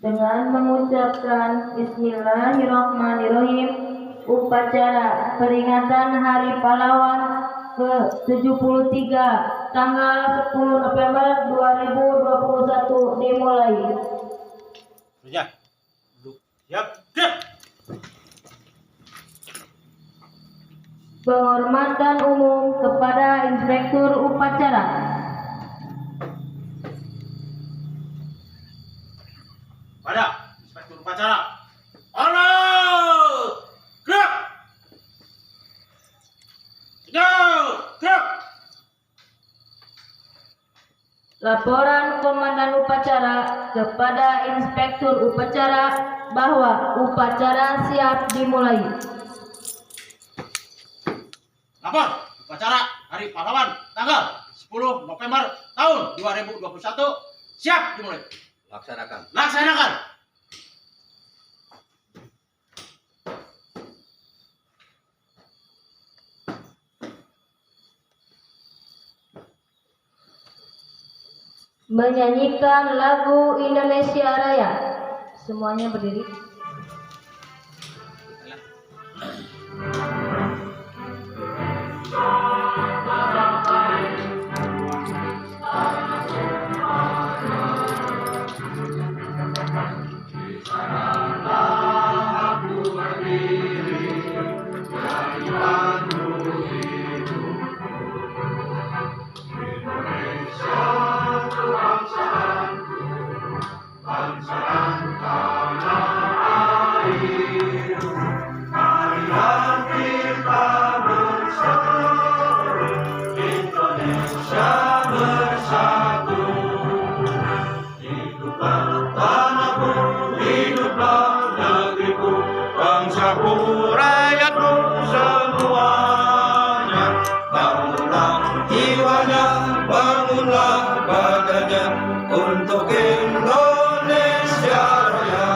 dengan mengucapkan Bismillahirrahmanirrahim upacara peringatan Hari Pahlawan ke-73 tanggal 10 November 2021 dimulai. Siap. Siap. Siap. Penghormatan umum kepada Inspektur Upacara. Pada Inspektur Upacara. Honor! Gerak! Gerak! Laporan Komandan Upacara kepada Inspektur Upacara bahwa upacara siap dimulai. Lapor upacara Hari Pahlawan tanggal 10 November tahun 2021 siap dimulai. Laksanakan. Menyanyikan lagu Indonesia Raya. Semuanya berdiri. Rakyatku semuanya, bangunlah jiwanya, bangunlah badannya untuk Indonesia Raya.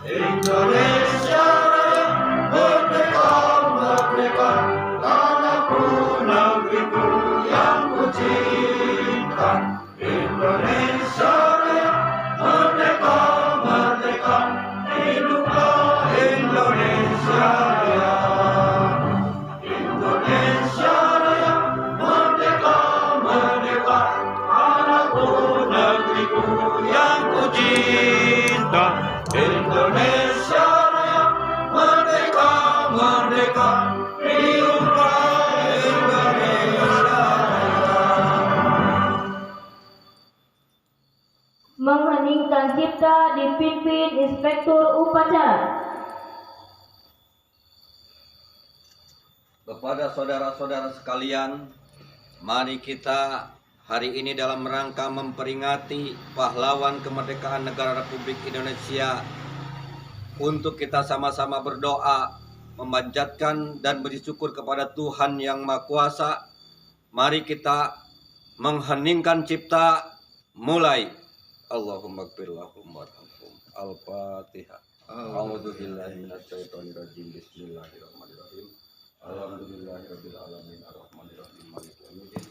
Indonesia Raya, merdeka, merdeka, tanahku, negeriku yang ku cinta. Indonesia Raya, merdeka, merdeka, hiduplah Indonesia Raya. Indonesia Raya, merdeka, merdeka, tanahku, negeriku yang ku cinta. Indonesia Raya, merdeka, merdeka, hiduplah Indonesia Raya. Mengheningkan cipta dipimpin Inspektur Upacara. Kepada saudara-saudara sekalian, mari kita hari ini dalam rangka memperingati pahlawan kemerdekaan negara Republik Indonesia untuk kita sama-sama berdoa, memanjatkan dan bersyukur kepada Tuhan Yang Maha Kuasa. Mari kita mengheningkan cipta, mulai. Allahumma gfir lahum warhamhum. Al-Fatihah. A'udzu billahi minasyaitonir rajim. Bismillahirrahmanirrahim. Alhamdulillahirabbil alamin arrahmanirrahim maliki yaumiddin.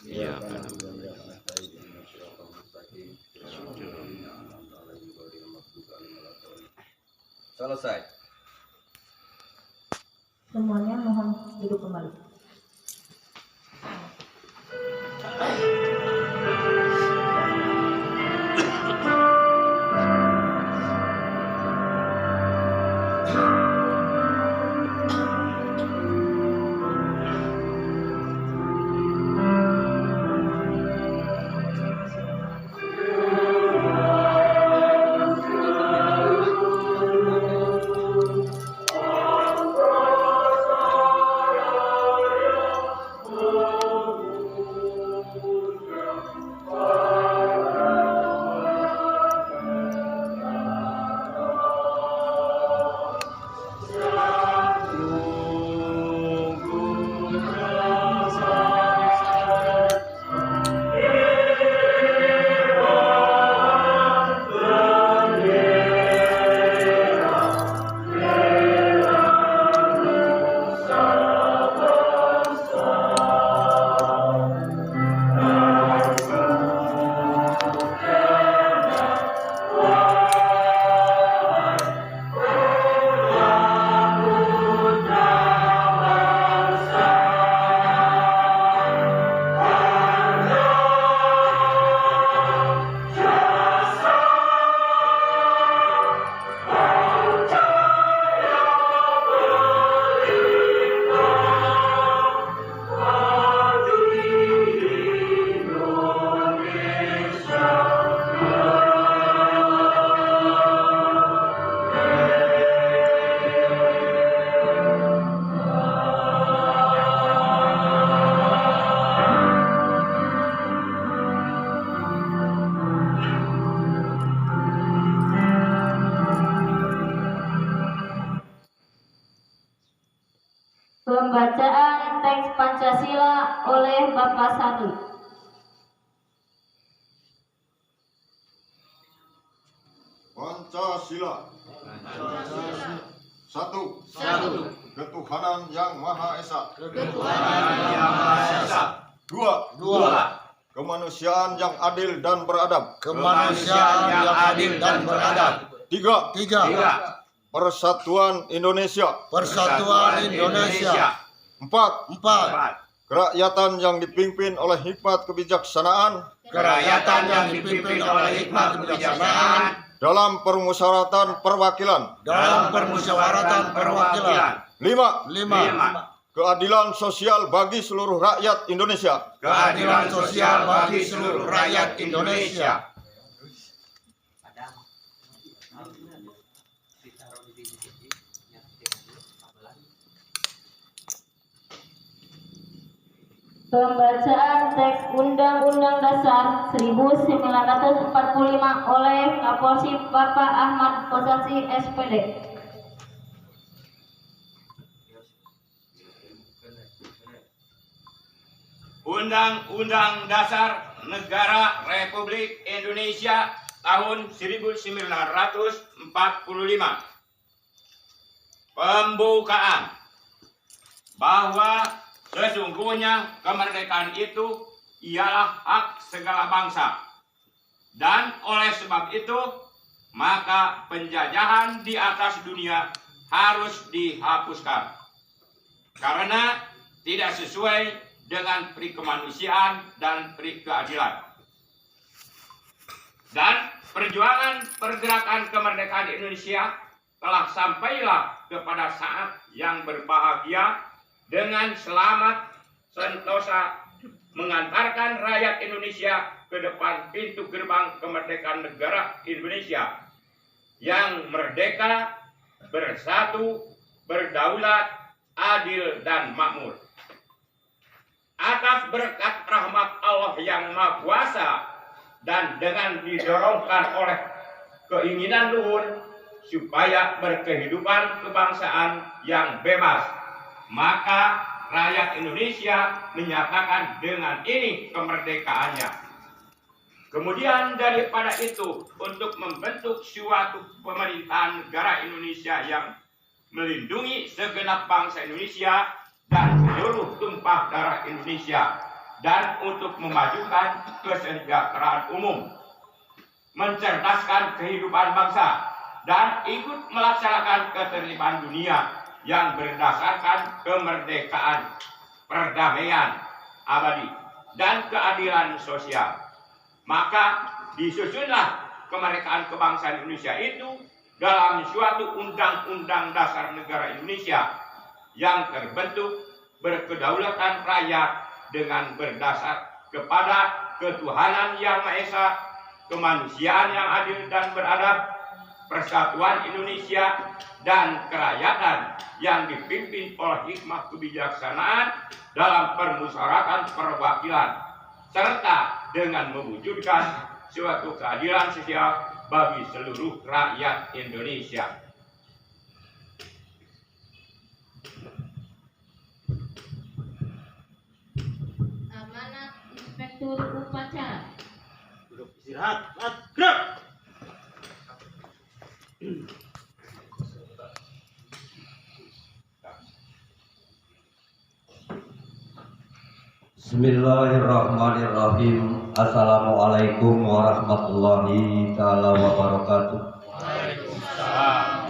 Iyyaka na'budu wa iyyaka nasta'in ihdinas siratal mustaqim. Shiratal ladzina an'amta 'alaihim ghairil maghdubi 'alaihim waladdallin. Selesai. Semuanya mohon duduk kembali. teks Pancasila oleh Bapak Sadli. Pancasila. Satu. Ketuhanan yang Maha Esa. Dua. Kemanusiaan yang adil dan beradab. Tiga. Persatuan Indonesia. Empat. Kerakyatan yang dipimpin oleh hikmat kebijaksanaan dalam permusyawaratan perwakilan. Lima. Keadilan sosial bagi seluruh rakyat Indonesia. Pembacaan teks Undang-Undang Dasar 1945 oleh Kapolsek Bapak Ahmad Kosasi SPD. Undang-Undang Dasar Negara Republik Indonesia tahun 1945. Pembukaan bahwa sesungguhnya kemerdekaan itu ialah hak segala bangsa, dan oleh sebab itu maka penjajahan di atas dunia harus dihapuskan karena tidak sesuai dengan peri kemanusiaan dan peri keadilan. Dan perjuangan pergerakan kemerdekaan Indonesia telah sampailah kepada saat yang berbahagia dengan selamat sentosa mengantarkan rakyat Indonesia ke depan pintu gerbang kemerdekaan negara Indonesia yang merdeka, bersatu, berdaulat, adil, dan makmur. Atas berkat rahmat Allah yang Maha Kuasa dan dengan didorongkan oleh keinginan luhur supaya berkehidupan kebangsaan yang bebas, maka rakyat Indonesia menyatakan dengan ini kemerdekaannya. Kemudian daripada itu, untuk membentuk suatu pemerintahan negara Indonesia yang melindungi segenap bangsa Indonesia dan seluruh tumpah darah Indonesia, dan untuk memajukan kesejahteraan umum, mencerdaskan kehidupan bangsa, dan ikut melaksanakan ketertiban dunia yang berdasarkan kemerdekaan, perdamaian abadi, dan keadilan sosial. Maka disusunlah kemerdekaan kebangsaan Indonesia itu dalam suatu undang-undang dasar negara Indonesia yang terbentuk berkedaulatan rakyat dengan berdasar kepada ketuhanan yang Maha Esa, kemanusiaan yang adil dan beradab, persatuan Indonesia, dan kerakyatan yang dipimpin oleh hikmah kebijaksanaan dalam permusyawaratan perwakilan, serta dengan mewujudkan suatu keadilan sosial bagi seluruh rakyat Indonesia. Amanat Inspektur Upacara. Duduk istirahat. Gerak. Bismillahirrahmanirrahim. Assalamualaikum warahmatullahi taala wabarakatuh.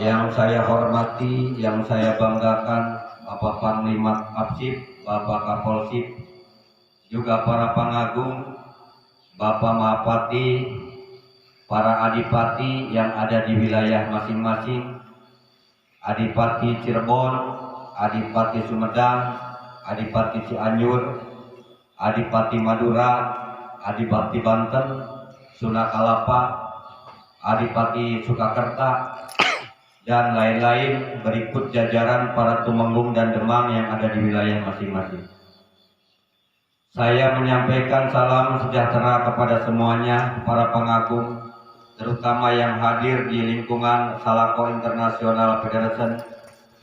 Yang saya hormati, yang saya banggakan, Bapak Panglima Kapsip, Bapak Kapolsip, juga para pangagung, Bapak Mahapati, para adipati yang ada di wilayah masing-masing, Adipati Cirebon, Adipati Sumedang, Adipati Cianjur, Adipati Madura, Adipati Banten, Sunda Kelapa, Adipati Surakarta, dan lain-lain, berikut jajaran para tumenggung dan demang yang ada di wilayah masing-masing. Saya menyampaikan salam sejahtera kepada semuanya, para pengagung, terutama yang hadir di lingkungan Salako International Federation.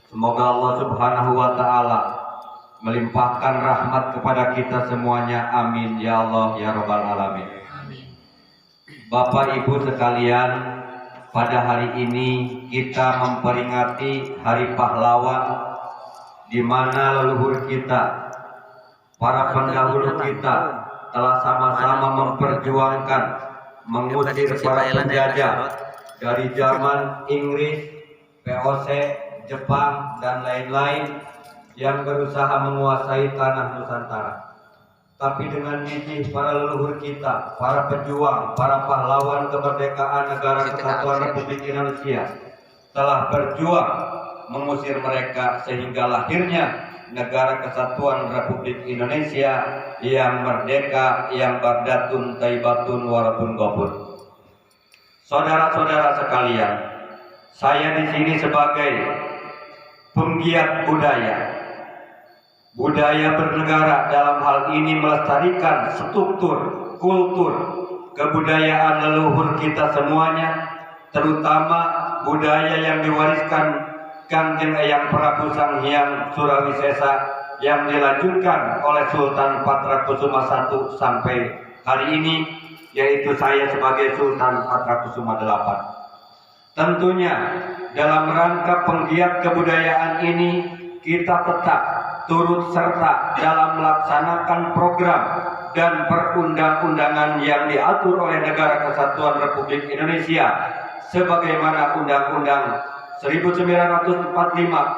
Semoga Allah Subhanahu wa Ta'ala melimpahkan rahmat kepada kita semuanya. Amin ya Allah ya Rabbal Alamin. Bapak Ibu sekalian, pada hari ini kita memperingati Hari Pahlawan, di mana leluhur kita, para pendahulu kita telah sama-sama memperjuangkan mengusir para penjajah dari zaman Inggris, VOC, Jepang, dan lain-lain yang berusaha menguasai tanah Nusantara. Tapi dengan gigih para leluhur kita, para pejuang, para pahlawan kemerdekaan Negara Kesatuan Republik Indonesia telah berjuang mengusir mereka sehingga lahirnya Negara Kesatuan Republik Indonesia yang merdeka, yang bardatun taibatun warabun gobun. Saudara-saudara sekalian, saya di sini sebagai penggiat budaya bernegara, dalam hal ini melestarikan struktur, kultur, kebudayaan leluhur kita semuanya, terutama budaya yang diwariskan Kanjeng Eyang Prabu Sanghyang Surawisesa yang dilanjutkan oleh Sultan Patrakusuma I sampai hari ini, yaitu saya sebagai Sultan Patrakusuma VIII. Tentunya dalam rangka penggiat kebudayaan ini kita tetap turut serta dalam melaksanakan program dan perundang-undangan yang diatur oleh Negara Kesatuan Republik Indonesia sebagaimana Undang-Undang 1945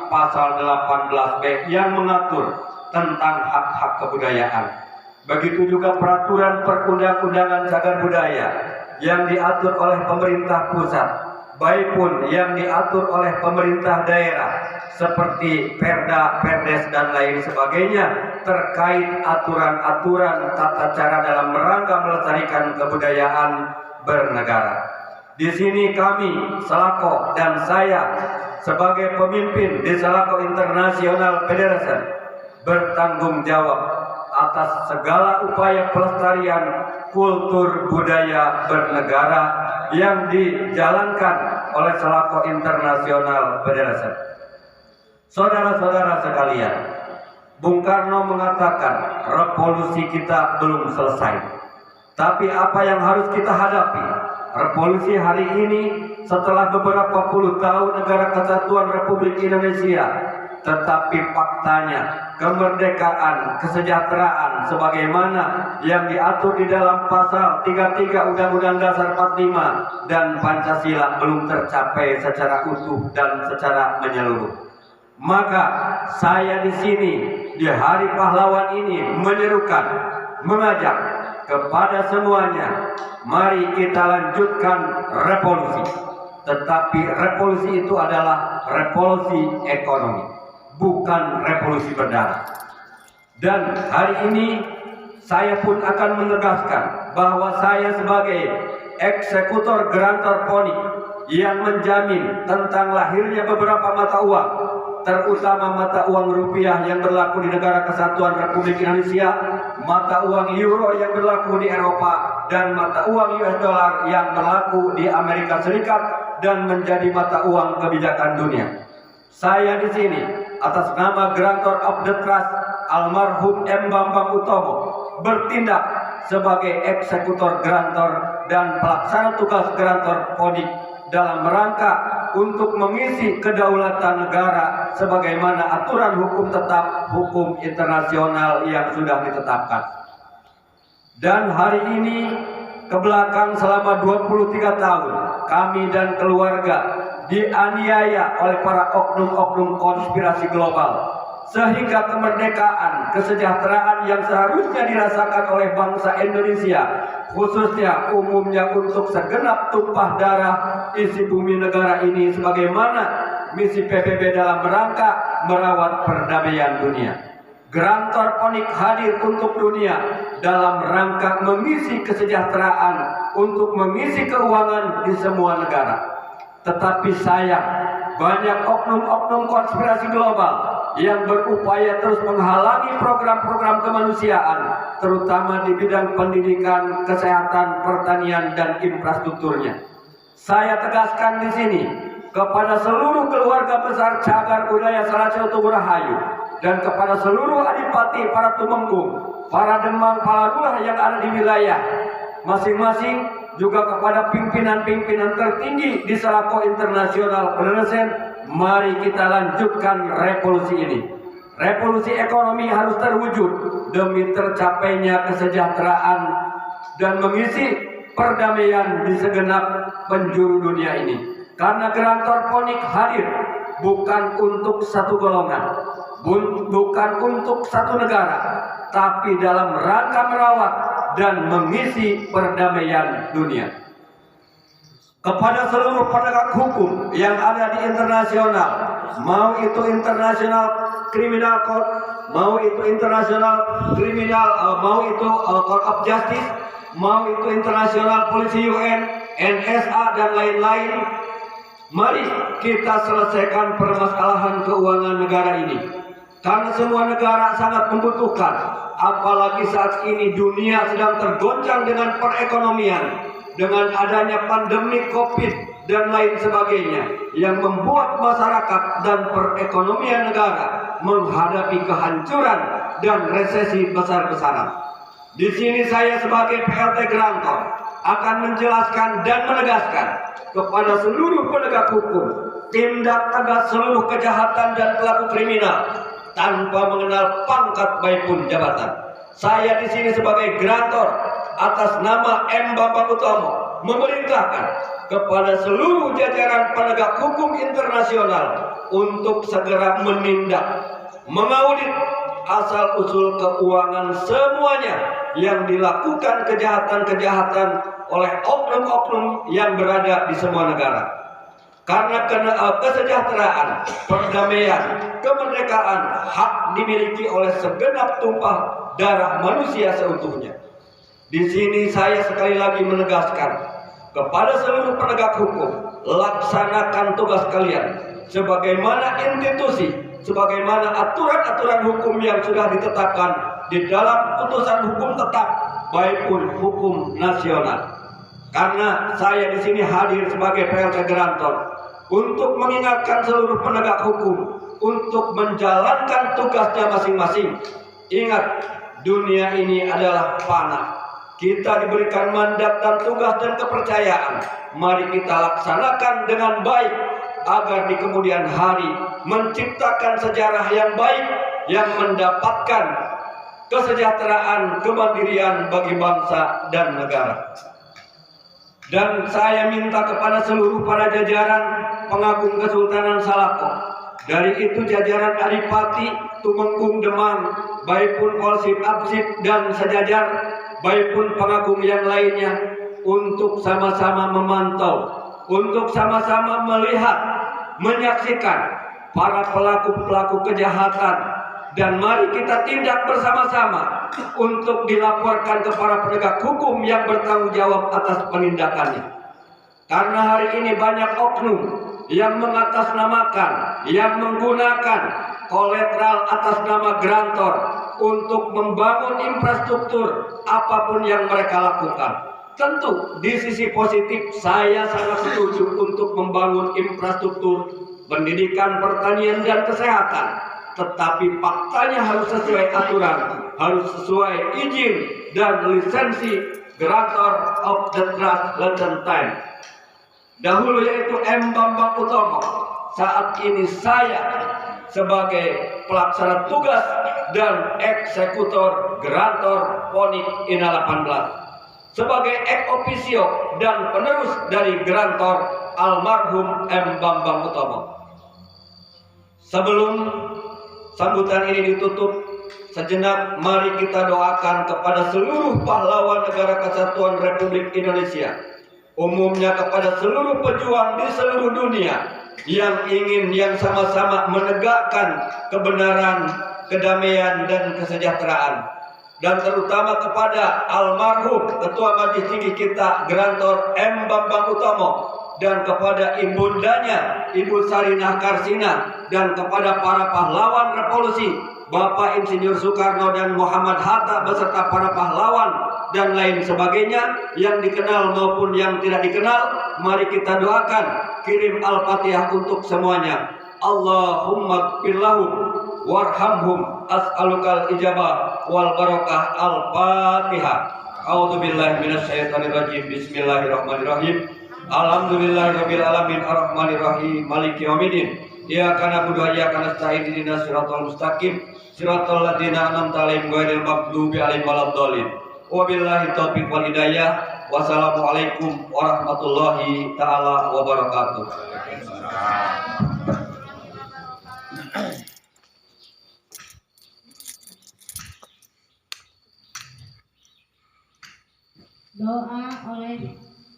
pasal 18B yang mengatur tentang hak-hak kebudayaan. Begitu juga peraturan perundang-undangan cagar budaya yang diatur oleh pemerintah pusat, baik pun yang diatur oleh pemerintah daerah seperti Perda, Perdes, dan lain sebagainya terkait aturan-aturan tata cara dalam rangka melestarikan kebudayaan bernegara. Di sini kami Selako dan saya sebagai pemimpin di Selako International Federation bertanggung jawab atas segala upaya pelestarian kultur budaya bernegara yang dijalankan oleh Selako International Federation. Saudara-saudara sekalian, Bung Karno mengatakan revolusi kita belum selesai. Tapi apa yang harus kita hadapi? Revolusi hari ini setelah beberapa puluh tahun Negara Kesatuan Republik Indonesia, tetapi faktanya kemerdekaan, kesejahteraan sebagaimana yang diatur di dalam pasal 33 Undang-Undang Dasar 45 dan Pancasila belum tercapai secara utuh dan secara menyeluruh. Maka saya di sini di Hari Pahlawan ini menyerukan, mengajak kepada semuanya, mari kita lanjutkan revolusi. Tetapi revolusi itu adalah revolusi ekonomi, bukan revolusi berdarah. Dan hari ini saya pun akan menegaskan bahwa saya sebagai eksekutor grantor PONI yang menjamin tentang lahirnya beberapa mata uang, terutama mata uang rupiah yang berlaku di Negara Kesatuan Republik Indonesia, mata uang euro yang berlaku di Eropa, dan mata uang US dollar yang berlaku di Amerika Serikat dan menjadi mata uang kebijakan dunia. Saya di sini atas nama Grantor of the Trust almarhum M. Bambang Utomo bertindak sebagai eksekutor grantor dan pelaksana tugas grantor PONI dalam rangka untuk mengisi kedaulatan negara sebagaimana aturan hukum tetap, hukum internasional yang sudah ditetapkan. Dan hari ini kebelakang selama 23 tahun kami dan keluarga dianiaya oleh para oknum-oknum konspirasi global, sehingga kemerdekaan, kesejahteraan yang seharusnya dirasakan oleh bangsa Indonesia, khususnya umumnya untuk segenap tumpah darah isi bumi negara ini, sebagaimana misi PBB dalam rangka merawat perdamaian dunia. Grantor PONIK hadir untuk dunia dalam rangka mengisi kesejahteraan, untuk mengisi keuangan di semua negara. Tetapi sayang, banyak oknum-oknum konspirasi global yang berupaya terus menghalangi program-program kemanusiaan, terutama di bidang pendidikan, kesehatan, pertanian, dan infrastrukturnya. Saya tegaskan di sini kepada seluruh keluarga besar cagar budaya Salaceo Tugu Rahayu dan kepada seluruh adipati, para tumenggung, para demang, para lurah yang ada di wilayah masing-masing, juga kepada pimpinan-pimpinan tertinggi di Selako Internasional Federation. Mari kita lanjutkan revolusi ini. Revolusi ekonomi harus terwujud demi tercapainya kesejahteraan dan mengisi perdamaian di segenap penjuru dunia ini. Karena Grantor Ponik hadir bukan untuk satu golongan, bukan untuk satu negara, tapi dalam rangka merawat dan mengisi perdamaian dunia. Kepada seluruh penegak hukum yang ada di internasional, mau itu internasional criminal court, mau itu internasional kriminal, mau itu court of justice, mau itu internasional polisi UN, NSA dan lain-lain, mari kita selesaikan permasalahan keuangan negara ini. Karena semua negara sangat membutuhkan, apalagi saat ini dunia sedang tergoncang dengan perekonomian, dengan adanya pandemi COVID dan lain sebagainya, yang membuat masyarakat dan perekonomian negara menghadapi kehancuran dan resesi besar-besaran. Di sini saya sebagai PLT Grantor akan menjelaskan dan menegaskan kepada seluruh penegak hukum, tindak tegas seluruh kejahatan dan pelaku kriminal tanpa mengenal pangkat maupun jabatan. Saya di sini sebagai Grantor atas nama M. Bambang Utomo memerintahkan kepada seluruh jajaran penegak hukum internasional untuk segera menindak, mengaudit asal-usul keuangan semuanya yang dilakukan kejahatan-kejahatan oleh oknum-oknum yang berada di semua negara. Karena kesejahteraan, perdamaian, kemerdekaan hak dimiliki oleh segenap tumpah darah manusia seutuhnya. Di sini saya sekali lagi menegaskan kepada seluruh penegak hukum, laksanakan tugas kalian sebagaimana institusi, sebagaimana aturan-aturan hukum yang sudah ditetapkan di dalam putusan hukum tetap maupun hukum nasional. Karena saya di sini hadir sebagai PLT Grantor untuk mengingatkan seluruh penegak hukum untuk menjalankan tugasnya masing-masing. Ingat, dunia ini adalah fana. Kita diberikan mandat dan tugas dan kepercayaan. Mari kita laksanakan dengan baik agar di kemudian hari menciptakan sejarah yang baik yang mendapatkan kesejahteraan, kemandirian bagi bangsa dan negara. Dan saya minta kepada seluruh para jajaran pengagung Kesultanan Salako, dari itu jajaran Adipati, Tumenggung Demang, baik pun Polsip, Absip dan sejajar, baik pun pengagung yang lainnya, untuk sama-sama memantau, untuk sama-sama melihat, menyaksikan para pelaku-pelaku kejahatan, dan mari kita tindak bersama-sama untuk dilaporkan kepada penegak hukum yang bertanggung jawab atas penindakannya. Karena hari ini banyak oknum yang mengatasnamakan, yang menggunakan kolateral atas nama Grantor untuk membangun infrastruktur apapun yang mereka lakukan. Tentu di sisi positif saya sangat setuju untuk membangun infrastruktur pendidikan, pertanian dan kesehatan. Tetapi faktanya harus sesuai aturan, harus sesuai izin dan lisensi Grantor of the Trust London Time. Dahulu yaitu M. Bambang Utomo, saat ini saya sebagai pelaksana tugas dan eksekutor Grantor Ponik INA 18, sebagai ex officio dan penerus dari Grantor almarhum M. Bambang Utomo. Sebelum sambutan ini ditutup, sejenak mari kita doakan kepada seluruh pahlawan Negara Kesatuan Republik Indonesia, umumnya kepada seluruh pejuang di seluruh dunia yang sama-sama menegakkan kebenaran, kedamaian dan kesejahteraan, dan terutama kepada almarhum Ketua Majelis Tinggi kita Grantor M. Bambang Utomo, dan kepada ibundanya Ibu Sarinah Karsina, dan kepada para pahlawan revolusi Bapak Insinyur Soekarno dan Muhammad Hatta beserta para pahlawan dan lain sebagainya yang dikenal maupun yang tidak dikenal. Mari kita doakan, kirim Al-Fatihah untuk semuanya. Allahumma gfir lahum warhamhum as'alukal ijabah wal barakah. Al-Fatihah. A'udzu billahi minasyaitonir rajim. Bismillahirrahmanirrahim. Alhamdulillahirabbil alamin arrahmanir rahim maliki yaumiddin. Iyyaka na'budu wa iyyaka nasta'in ihdinas siratal mustaqim siratal ladzina an'amta 'alaihim ghairil maghdubi 'alaihim waladdallin. Wabillahi taufiq wal hidayah. Wassalamualaikum warahmatullahi taala wabarakatuh. Doa oleh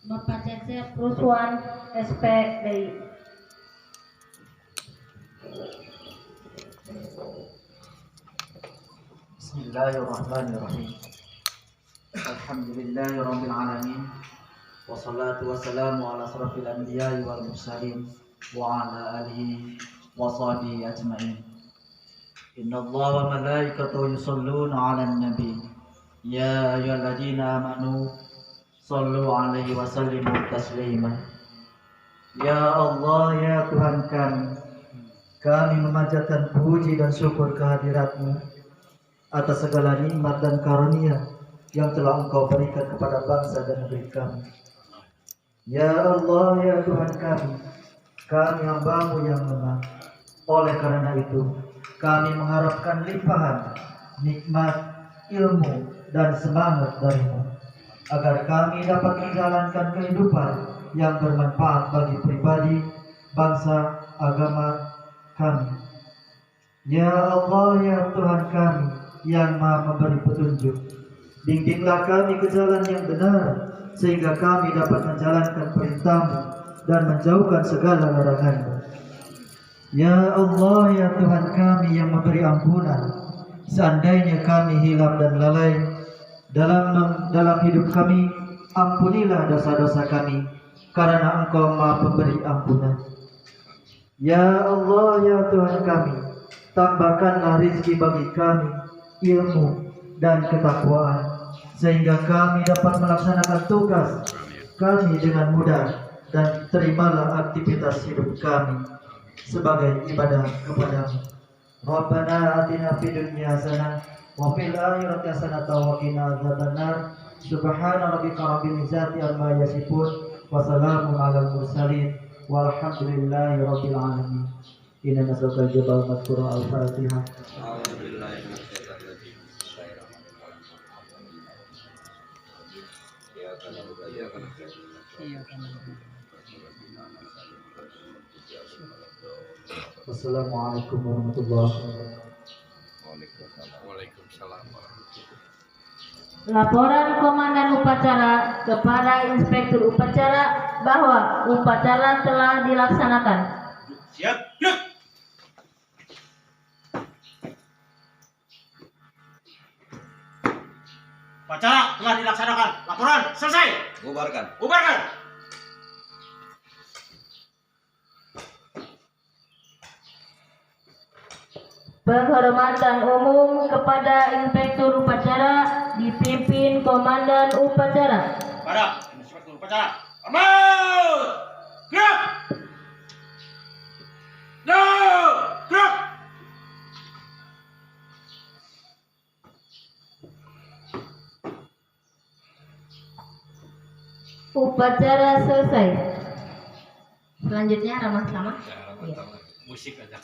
Bapak Cecep Ruswan SPDI. Bismillahirrahmanirrahim. Alhamdulillahirabbil alamin. Wassalatu wassalamu ala asrofil anbiya'i wal mursalin wa ala alihi wa sahbihi ajma'in. Innallaha wa malaikatahu yusholluna 'alan nabi. Ya ayyuhalladzina amanu shallu 'alaihi wa sallimu taslima. Ya Allah, ya Tuhan kami memanjatkan puji dan syukur kehadirat-Mu atas segala nikmat dan karunia yang telah Engkau berikan kepada bangsa dan negeri kami. Ya Allah, ya Tuhan kami hamba-Mu yang lemah. Oleh karena itu, kami mengharapkan limpahan nikmat, ilmu, dan semangat dari-Mu, agar kami dapat menjalankan kehidupan yang bermanfaat bagi pribadi, bangsa, agama kami. Ya Allah, ya Tuhan kami yang Maha memberi petunjuk, bimbinglah kami ke jalan yang benar, sehingga kami dapat menjalankan perintah-Mu dan menjauhkan segala larangan-Mu. Ya Allah, ya Tuhan kami yang memberi ampunan, seandainya kami hilang dan lalai dalam hidup kami, ampunilah dosa-dosa kami, karena Engkau Maha Pemberi ampunan. Ya Allah, ya Tuhan kami, tambahkanlah rizki bagi kami, ilmu dan ketakwaan, sehingga kami dapat melaksanakan tugas kami dengan mudah, dan terimalah aktivitas hidup kami sebagai ibadah kepada-Mu. Rabbana atina fid dunya hasanah wa fil akhirati hasanah wa qina adzabannar. Subhana rabbika rabbil izzati amma yasifun wa salamun alal mursalin walhamdulillahi rabbil alamin. Inna nas'aluka al-jabal madhkura al-Fatihah. Wassalamualaikum warahmatullahi wabarakatuh. Laporan Komandan Upacara kepada Inspektur Upacara bahwa upacara telah dilaksanakan. Siap, gerak. Upacara telah dilaksanakan. Laporan selesai. Bubarkan. Bubarkan. Penghormatan umum kepada Inspektur Upacara dipimpin Komandan Upacara. Pada Inspektur Upacara. Hormat. Gerak. No. Gerak. Upacara selesai. Selanjutnya ramah tamah. Musik aja.